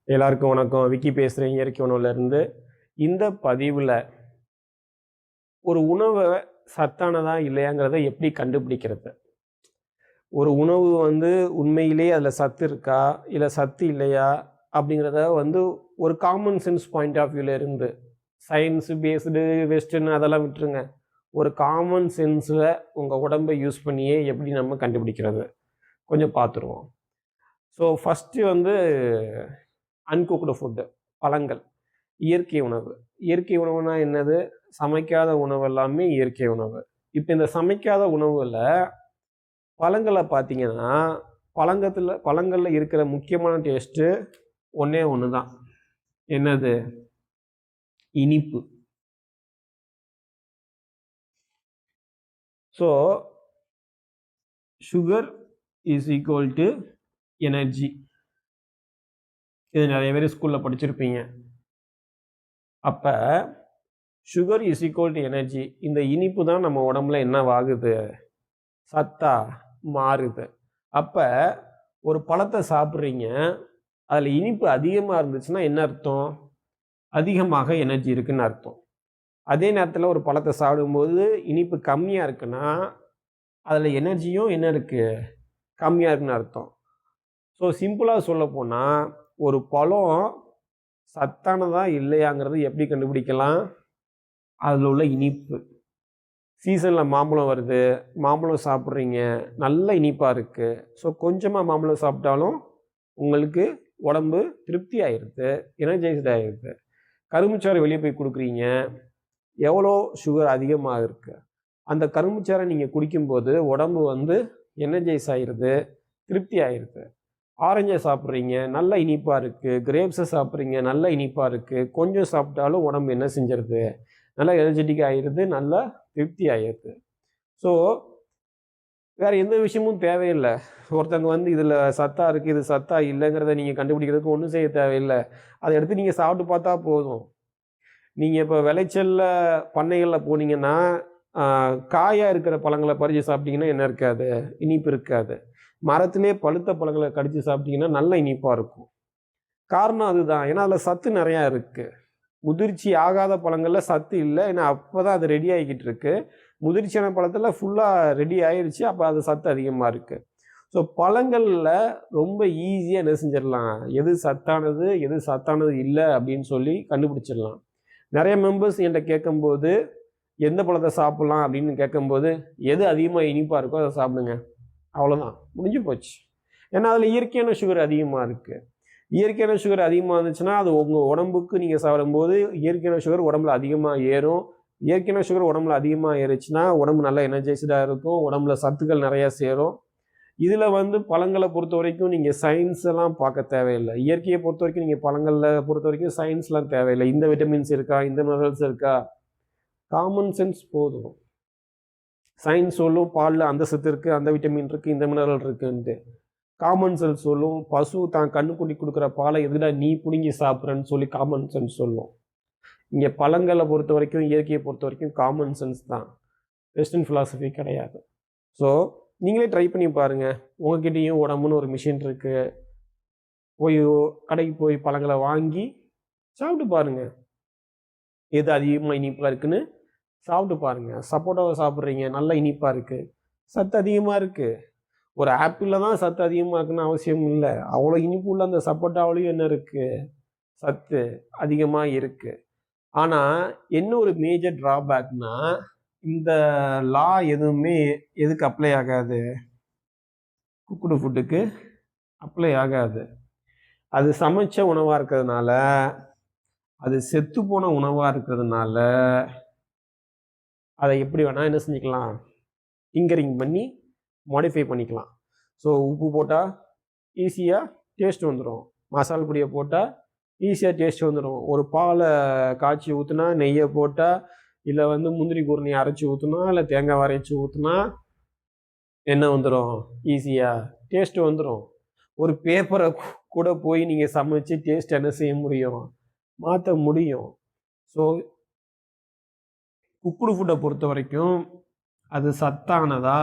எல்லாருக்கும் வணக்கம். விக்கி பேசுகிறேன் இயற்கை உணவுலேருந்து. இந்த பதிவில் ஒரு உணவை சத்தானதா இல்லையாங்கிறத எப்படி கண்டுபிடிக்கிறது? ஒரு உணவு உண்மையிலேயே அதில் சத்து இருக்கா இல்லை சத்து இல்லையா அப்படிங்கிறத ஒரு காமன் சென்ஸ் பாயிண்ட் ஆஃப் வியூவில் இருந்து, சயின்ஸ் பேஸ்டு வெஸ்டர்ன் அதெல்லாம் விட்டுருங்க. ஒரு காமன் சென்ஸில் உங்கள் உடம்பை யூஸ் பண்ணியே எப்படி நம்ம கண்டுபிடிக்கிறது கொஞ்சம் பார்த்துருவோம். ஸோ ஃபஸ்ட்டு அன்குக்டு ஃபுட்டு, பழங்கள், இயற்கை உணவு. இயற்கை உணவுனா என்னது? சமைக்காத உணவு எல்லாமே இயற்கை உணவு. இப்போ இந்த சமைக்காத உணவில் பழங்களை பார்த்தீங்கன்னா, பழங்களில் இருக்கிற முக்கியமான டேஸ்ட்டு ஒன்றே ஒன்று தான். என்னது? இனிப்பு. So sugar is equal to energy. இது நிறைய பேர் ஸ்கூலில் படிச்சிருப்பீங்க. அப்போ sugar is equal to energy. இந்த இனிப்பு தான் நம்ம உடம்புல என்னவாகுது? சத்தா மாறுது. அப்போ ஒரு பழத்தை சாப்பிட்றீங்க, அதில் இனிப்பு அதிகமாக இருந்துச்சுன்னா என்ன அர்த்தம்? அதிகமாக எனர்ஜி இருக்குன்னு அர்த்தம். அதே நேரத்தில் ஒரு பழத்தை சாப்பிடும்போது இனிப்பு கம்மியாக இருக்குன்னா அதில் எனர்ஜியும் என்ன இருக்குது? கம்மியாக இருக்குன்னு அர்த்தம். ஸோ சிம்பிளாக சொல்ல போனால், ஒரு பழம் சத்தானதா இல்லையாங்கிறது எப்படி கண்டுபிடிக்கலாம்? அதில் உள்ள இனிப்பு. சீசனில் மாம்பழம் வருது, மாம்பழம் சாப்பிட்றீங்க, நல்ல இனிப்பாக இருக்குது. ஸோ கொஞ்சமாக மாம்பழம் சாப்பிட்டாலும் உங்களுக்கு உடம்பு திருப்தி ஆகிடுது, எனர்ஜைஸ்ட் ஆகிடுது. கரும்புச்சாறு வெளியே போய் கொடுக்குறீங்க, எவ்வளோ சுகர் அதிகமாக இருக்குது. அந்த கரும்புச்சாறை நீங்கள் குடிக்கும்போது உடம்பு எனர்ஜைஸ் ஆகிடுது, திருப்தி ஆகிடுது. ஆரஞ்சை சாப்பிட்றீங்க, நல்ல இனிப்பாக இருக்குது. கிரேப்ஸை சாப்பிட்றீங்க, நல்ல இனிப்பாக இருக்குது. கொஞ்சம் சாப்பிட்டாலும் உடம்பு என்ன செஞ்சிருது? நல்லா எனர்ஜெட்டிக் ஆகிடுது, நல்லா திருப்தி ஆகிடுது. ஸோ வேறு எந்த விஷயமும் தேவையில்லை. ஒருத்தவங்க இதில் சத்தா இருக்குது, இது சத்தா இல்லைங்கிறத நீங்கள் கண்டுபிடிக்கிறதுக்கு ஒன்றும் செய்ய தேவையில்லை. அதை எடுத்து நீங்கள் சாப்பிட்டு பார்த்தா போதும். நீங்கள் இப்போ விளைச்சலில் பண்ணைகளில் போனீங்கன்னா, காயாக இருக்கிற பழங்களை பறித்து சாப்பிட்டீங்கன்னா என்ன இருக்காது? இனிப்பு இருக்காது. மரத்திலே பழுத்த பழங்களை கடித்து சாப்பிட்டீங்கன்னா நல்ல இனிப்பாக இருக்கும். காரணம் அதுதான். ஏன்னா அதில் சத்து நிறையா இருக்குது. முதிர்ச்சி ஆகாத பழங்களில் சத்து இல்லை. ஏன்னா அப்போ தான் அது ரெடி ஆகிக்கிட்டு இருக்கு. முதிர்ச்சியான பழத்தில் ஃபுல்லாக ரெடி ஆயிடுச்சு, அப்போ அது சத்து அதிகமாக இருக்குது. ஸோ பழங்களில் ரொம்ப ஈஸியாக என்ன செஞ்சிடலாம்? எது சத்தானது எது சத்தானது இல்லை அப்படின்னு சொல்லி கண்டுபிடிச்சிடலாம். நிறைய மெம்பர்ஸ் என்கிட்ட கேட்கும்போது எந்த பழத்தை சாப்பிட்லாம் அப்படின்னு கேட்கும்போது, எது அதிகமாக இனிப்பாக இருக்கோ அதை சாப்பிடுங்க, அவ்வளோதான், முடிஞ்சு போச்சு. ஏன்னா அதில் இயற்கையான சுகர் அதிகமாக இருக்குது. இயற்கையான சுகர் அதிகமாக இருந்துச்சுன்னா அது உங்கள் உடம்புக்கு நீங்கள் சாப்பிடும்போது இயற்கையான சுகர் உடம்புல அதிகமாக ஏறும். இயற்கையான சுகர் உடம்புல அதிகமாக ஏறிச்சுன்னா உடம்பு நல்லா எனர்ஜைஸ்டாக இருக்கும், உடம்புல சத்துக்கள் நிறையா சேரும். இதில் பழங்களை பொறுத்த வரைக்கும் நீங்கள் சயின்ஸ் எல்லாம் பார்க்க தேவையில்லை. இயற்கையை பொறுத்த வரைக்கும் நீங்கள் பழங்களில் பொறுத்த வரைக்கும் சயின்ஸ்லாம் தேவையில்லை. இந்த விட்டமின்ஸ் இருக்கா, இந்த மினரல்ஸ் இருக்கா, காமன் சென்ஸ் போதும். சயின்ஸ் சொல்லும் பாலில் அந்த சத்து இருக்குது, அந்த விட்டமின் இருக்குது, இந்த மினரல் இருக்குன்ட்டு. காமன் சென்ஸ் சொல்லும் பசு தான் கண்ணுக்குட்டி கொடுக்குற பாலை எதுடா நீ பிடுங்கி சாப்பிட்றன்னு சொல்லி காமன் சென்ஸ் சொல்லும். இங்கே பழங்களை பொறுத்த வரைக்கும் இயற்கையை பொறுத்த வரைக்கும் காமன் சென்ஸ் தான், வெஸ்டர்ன் ஃபிலாசபி கிடையாது. ஸோ நீங்களே ட்ரை பண்ணி பாருங்கள். உங்ககிட்டையும் உடம்புன்னு ஒரு மிஷின் இருக்குது. போய் கடைக்கு போய் பழங்களை வாங்கி சாப்பிட்டு பாருங்கள், எது அதிகமாக இனிப்பாக இருக்குன்னு சாப்பிட்டு பாருங்கள். சப்போட்டாவை சாப்பிட்றீங்க, நல்ல இனிப்பாக இருக்குது, சத்து அதிகமாக இருக்குது. ஒரு ஆப்பிளில் தான் சத்து அதிகமாக இருக்குன்னு அவசியம் இல்லை. அவ்வளோ இனிப்பு உள்ள அந்த சப்போட்டாவிலையும் என்ன இருக்குது? சத்து அதிகமாக இருக்குது. ஆனால் என்ன ஒரு மேஜர் ட்ராபேக்னா, இந்த லா எதுவுமே எதுக்கு அப்ளை ஆகாது? குக்குடு ஃபுட்டுக்கு அப்ளை ஆகாது. அது சமைச்ச உணவாக இருக்கிறதுனால, அது செத்து போன உணவாக இருக்கிறதுனால அதை எப்படி வேணால் என்ன செஞ்சுக்கலாம்? டிங்கரிங் பண்ணி மாடிஃபை பண்ணிக்கலாம். ஸோ உப்பு போட்டால் ஈஸியாக டேஸ்ட் வந்துடும், மசாலா பொடியை போட்டால் ஈஸியாக டேஸ்ட் வந்துடும். ஒரு பாலை காய்ச்சி ஊற்றுனா, நெய்யை போட்டால், இல்லை முந்திரி குருணையை அரைச்சி ஊற்றுனா, இல்லை தேங்காய் அரைச்சி ஊற்றுனா என்ன வந்துடும்? ஈஸியாக டேஸ்ட் வந்துடும். ஒரு பேப்பரை கூட போய் நீங்கள் சமைச்சு டேஸ்ட் என்ன செய்ய முடியும்? மாற்ற முடியும். ஸோ குக்குடு ஃபுட்டை பொறுத்த வரைக்கும் அது சத்தானதா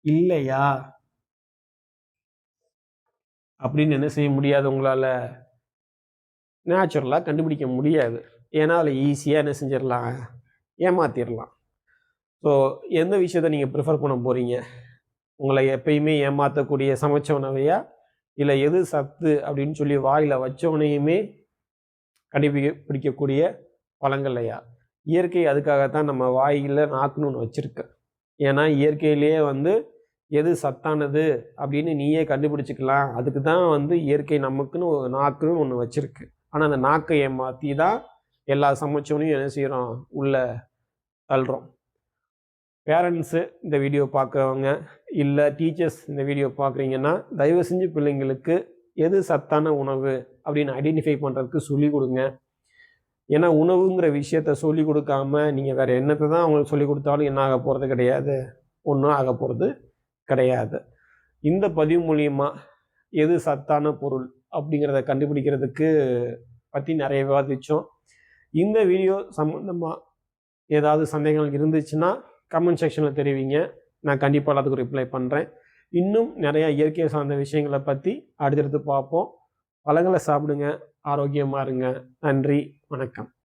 இல்லையா அப்படின்னு என்ன செய்ய முடியாது உங்களால்? நேச்சுரலாக கண்டுபிடிக்க முடியாது. ஏன்னா அதில் ஈஸியாக என்ன செஞ்சிடலாம், ஏமாற்றிடலாம். ஸோ எந்த விஷயத்த நீங்கள் ப்ரிஃபர் பண்ண போகிறீங்க? உங்களை எப்பயுமே ஏமாற்றக்கூடிய சமைச்ச உணவையா, இல்லை எது சத்து அப்படின்னு சொல்லி வாயில் வச்சவனையுமே கண்டுபிடிக்கக்கூடிய பழங்கள்லையா? இயற்கை அதுக்காகத்தான் நம்ம வாயில் நாக்குன்னு ஒன்று வச்சுருக்கு. ஏன்னா இயற்கையிலேயே வந்து எது சத்தானது அப்படின்னு நீயே கண்டுபிடிச்சிக்கலாம். அதுக்கு தான் வந்து இயற்கை நமக்குன்னு ஒரு நாக்குன்னு ஒன்று வச்சுருக்கு. ஆனால் அந்த நாக்கை ஏமாற்றி தான் எல்லா சமைச்சவனையும் என்ன செய்கிறோம், உள்ளே தள்ளுறோம். பேரண்ட்ஸு இந்த வீடியோ பார்க்குறவங்க, இல்லை டீச்சர்ஸ் இந்த வீடியோ பார்க்குறீங்கன்னா, தயவு செஞ்சு பிள்ளைங்களுக்கு எது சத்தான உணவு அப்படின்னு ஐடென்டிஃபை பண்ணுறதுக்கு சொல்லிக் கொடுங்க. ஏன்னா உணவுங்கிற விஷயத்த சொல்லிக் கொடுக்காம நீங்கள் வேறு என்னத்தை தான் அவங்களுக்கு சொல்லிக் கொடுத்தாலும் என்ன ஆக போகிறது கிடையாது, ஒன்றும் ஆக போகிறது கிடையாது. இந்த பதிவு மூலியமாக எது சத்தான பொருள் அப்படிங்கிறத கண்டுபிடிக்கிறதுக்கு பற்றி நிறைய விவாதித்தோம். இந்த வீடியோ சம்மந்தமாக ஏதாவது சந்தேகங்கள் இருந்துச்சுன்னா கமெண்ட் செக்ஷனில் தெரிவிங்க. நான் கண்டிப்பாக அதுக்கு ரிப்ளை பண்ணுறேன். இன்னும் நிறையா இயற்கை சார்ந்த விஷயங்களை பற்றி அடுத்தடுத்து பார்ப்போம். பழங்களை சாப்பிடுங்க, ஆரோக்கியமாக இருங்க. நன்றி, வணக்கம்.